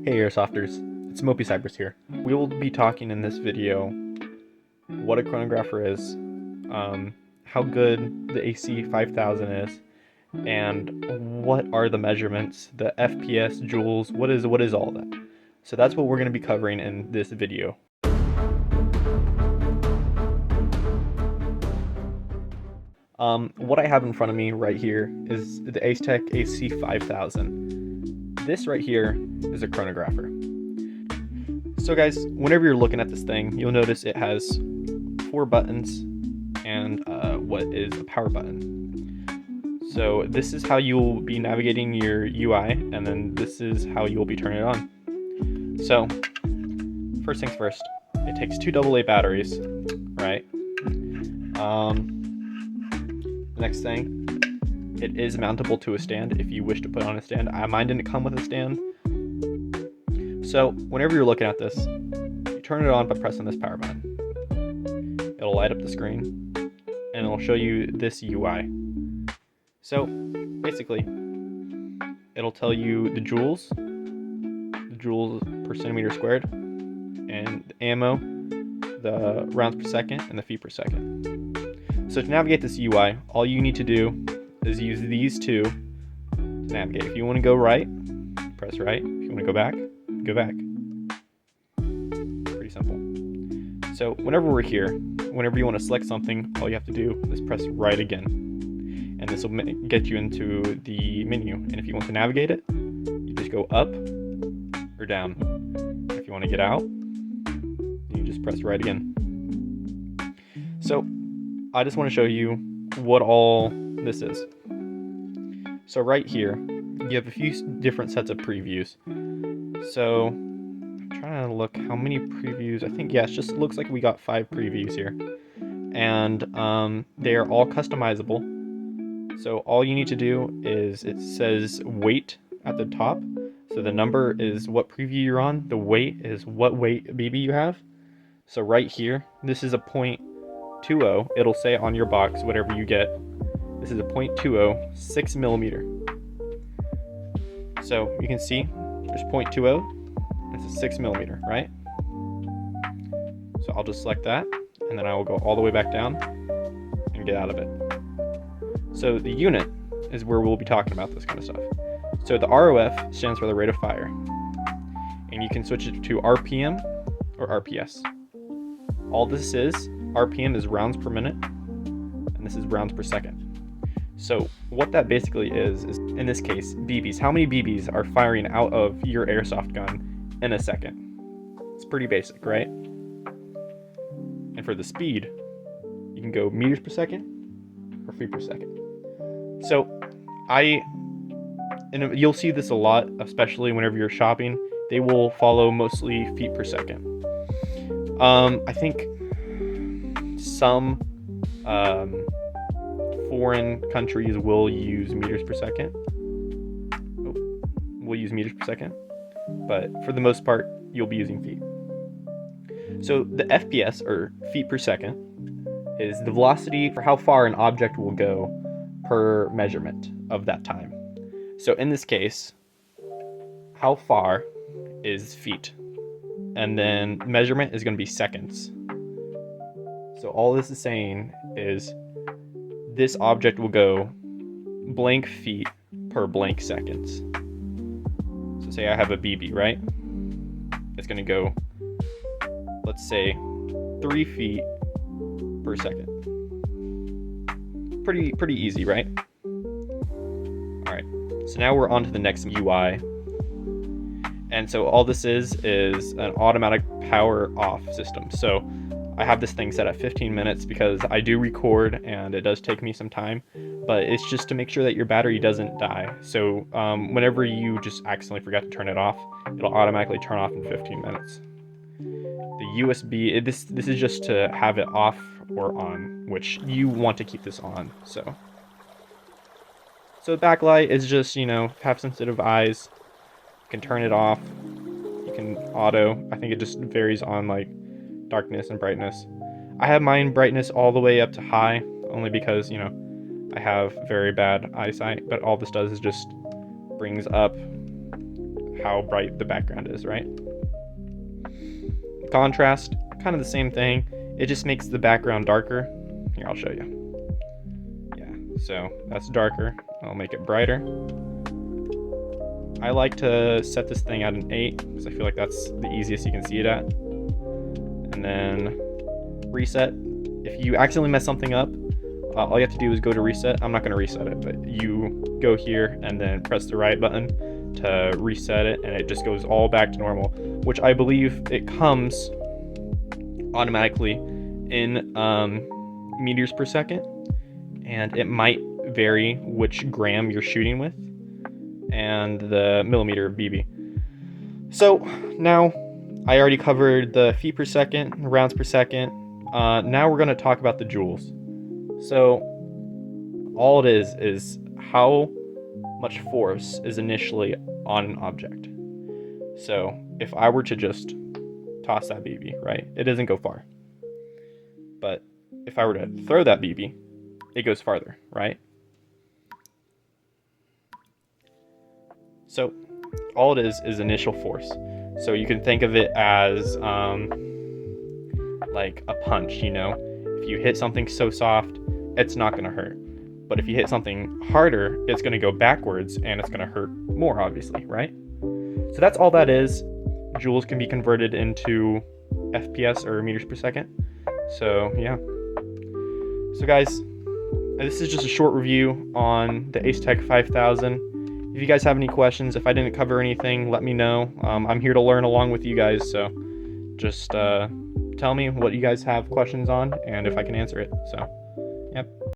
Hey Airsofters, it's Mopey Cypress here. We will be talking in this video what a chronographer is, how good the AC5000 is, and what are the measurements, the FPS, joules, what is all that. So that's what we're going to be covering in this video. What I have in front of me right here is the ACETECH AC5000. This right here is a chronographer. So guys, whenever you're looking at this thing, you'll notice it has 4 buttons and what is a power button. So this is how you'll be navigating your UI, and then this is how you'll be turning it on. So first things first, it takes 2 AA batteries, right? Next thing, it is mountable to a stand if you wish to put it on a stand. Mine didn't come with a stand. So whenever you're looking at this, you turn it on by pressing this power button. It'll light up the screen and it'll show you this UI. So basically, it'll tell you the joules per centimeter squared, and the ammo, the rounds per second, and the feet per second. So to navigate this UI, all you need to do is use these two to navigate. If you want to go right, press right. If you want to go back, go back. Pretty simple. So whenever we're here, whenever you want to select something, all you have to do is press right again. And this will get you into the menu. And if you want to navigate it, you just go up or down. If you want to get out, you just press right again. So I just want to show you what all this is. So right here, you have a few different sets of previews. So I'm trying to look how many previews. I think, yeah, it looks like we got 5 previews here. And they are all customizable. So all you need to do is, it says weight at the top. So the number is what preview you're on. The weight is what weight BB you have. So right here, this is a .20. It'll say on your box, whatever you get. This is a .20, 6mm. So you can see there's .20. This is 6mm, right? So I'll just select that, and then I will go all the way back down and get out of it. So the unit is where we'll be talking about this kind of stuff. So the ROF stands for the rate of fire, and you can switch it to RPM or RPS. All this is, RPM is rounds per minute, and this is rounds per second. So what that basically is in this case, BBs. How many BBs are firing out of your airsoft gun in a second? It's pretty basic, right? And for the speed, you can go meters per second or feet per second. So and you'll see this a lot, especially whenever you're shopping. They will follow mostly feet per second. I think some foreign countries will use meters per second. But for the most part, you'll be using feet. So the FPS, or feet per second, is the velocity for how far an object will go per measurement of that time. So in this case, how far is feet, and then measurement is going to be seconds. So all this is saying is this object will go blank feet per blank seconds. So say I have a BB, right? It's going to go, let's say, 3 feet per second. Pretty easy, right? Alright, so now we're on to the next UI. And so all this is an automatic power off system. So I have this thing set at 15 minutes because I do record and it does take me some time, but it's just to make sure that your battery doesn't die. So whenever you just accidentally forget to turn it off, it'll automatically turn off in 15 minutes. The USB, this is just to have it off or on, which you want to keep this on. So the backlight is just, have sensitive eyes. You can turn it off. You can auto. I think it just varies on like darkness and brightness. I have mine brightness all the way up to high, only because, I have very bad eyesight, but all this does is just brings up how bright the background is, right? Contrast, kind of the same thing. It just makes the background darker. Here, I'll show you. Yeah, so that's darker. I'll make it brighter. I like to set this thing at an 8 because I feel like that's the easiest you can see it at. And then reset. If you accidentally mess something up, all you have to do is go to reset. I'm not going to reset it, but you go here and then press the right button to reset it, and it just goes all back to normal, which I believe it comes automatically in meters per second, and it might vary which gram you're shooting with and the millimeter of BB. So now I already covered the feet per second, rounds per second. Now we're going to talk about the joules. So all it is how much force is initially on an object. So if I were to just toss that BB, right, it doesn't go far. But if I were to throw that BB, it goes farther, right? So all it is initial force. So you can think of it as like a punch, you know? If you hit something so soft, it's not going to hurt. But if you hit something harder, it's going to go backwards and it's going to hurt more, obviously, right? So that's all that is. Joules can be converted into FPS or meters per second. So yeah. So guys, this is just a short review on the ACETECH 5000. If you guys have any questions, if I didn't cover anything, let me know. I'm here to learn along with you guys, so just tell me what you guys have questions on and if I can answer it. So, yep.